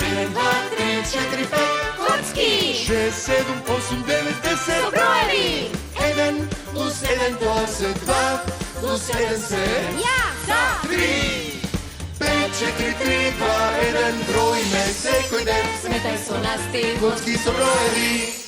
1, 2, 3, 4, 5. Коцки! 6, 7, 8, 9, 10. Со броеви! 1 плюс 1 тоа 2 плюс 1 се Ја! 3. 5, 4, 3, 2, 1. Броиме секој ден. Сметај со нас ти! Коцки со броеви.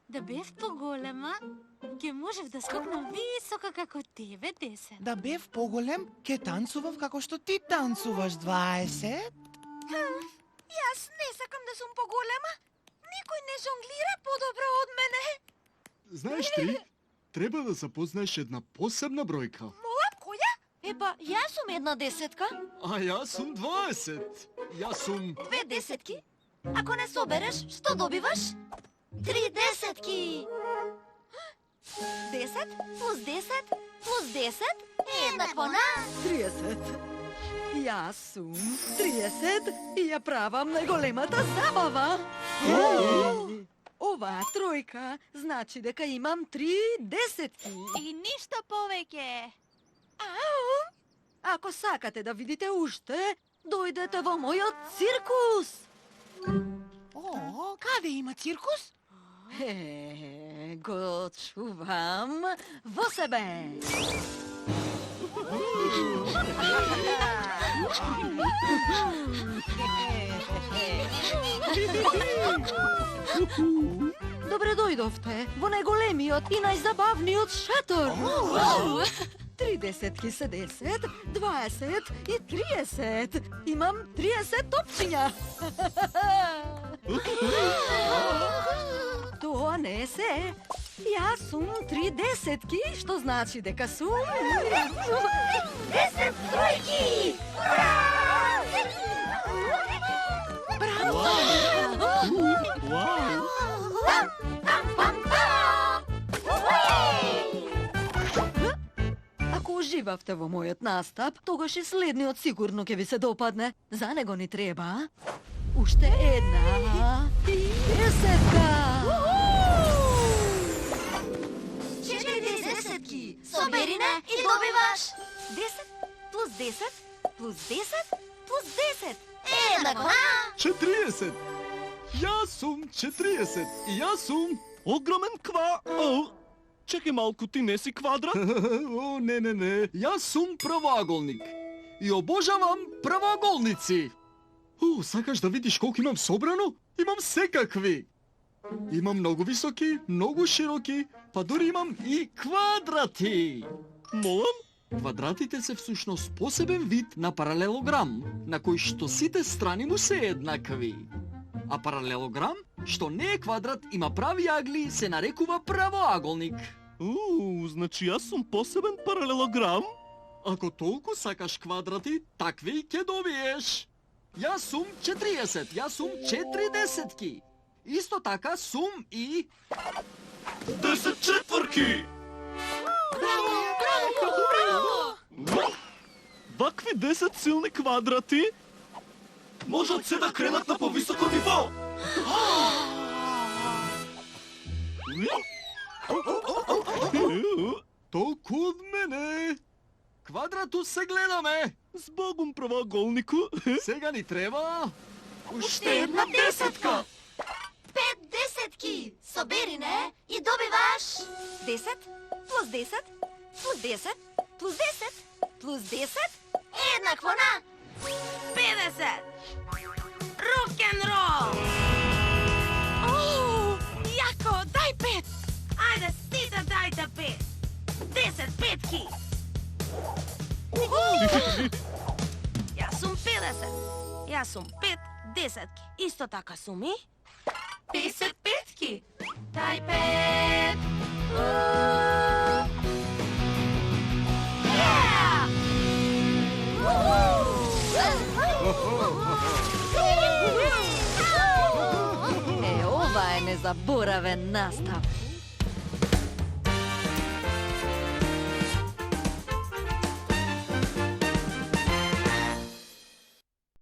Да бев поголема, ќе можев да скокнам високо како тебе, 10. Да бев поголем, ке танцував како што ти танцуваш, 20. Јас не сакам да сум поголема. Никој не жонглира подобро од мене. Знаеш ти, треба да запознаеш една посебна бројка. Мола, која? Епа, јас сум една десетка, А јас сум 20. Јас сум... 2 десетки. Ако не собереш, што добиваш? 3 десетки. 10 плюс 10 плюс 10 е еднакво на 30. Јас сум 30 и ја правам најголемата забава. Оваа тројка значи дека имам 3 десетки. и ништо повеќе. Ако сакате да видите уште, дојдете во мојот циркус. О, каде има циркус? Го чувам во себе. Добре дојдовте во најголемиот и најзабавниот шатор. 3 десетки се 10, 20 и 30. Имам 30 топчиња. Тоа не е се. Јас сум 3 десетки, што значи дека сум... 10 тројки! Ако уживавте во мојот настап, тогаш и следниот сигурно ќе ви се допадне. За него ни треба уште една десетка. 4 десетки! Собери не и добиваш 10 плюс 10 плюс 10 плюс 10 е еднакво на 40. Јас сум 40 и јас сум... Огромен Чекај малку, ти не си квадрат? О, не. Јас сум правоаголник. И обожавам правоаголници. Сакаш да видиш колку имам собрано? Имам секакви. Имам многу високи, многу широки, па дури имам и квадрати. Молам? Квадратите се всушност посебен вид на паралелограм, на кој што сите страни му се еднакви. А паралелограм, што не е квадрат, има прави агли, се нарекува правоаголник. Значи јас сум посебен паралелограм? Ако толку сакаш квадрати, такви ќе добиеш. Јас сум 40, јас сум 4 десетки. Исто така сум и... 10 четврки! Вакви 10 силни квадрати можат се да кренат на повисоко ниво. Толку од мене. Квадрату се гледаме. Збогум правоаголнику. Сега ни треба... уште една десетка! 5 десетки! Собери не и добиваш 10 плюс 10 плюс 10 плюс 10 плюс 10 е еднакво на 50! Рок-н-рол! Јако, дај 5! Ајде, сите дајте 5! 10 петки! Јас сум 50! Јас сум 5 десетки! Исто така сум и 10 петки! Дај 5! Ова е незаборавен настап.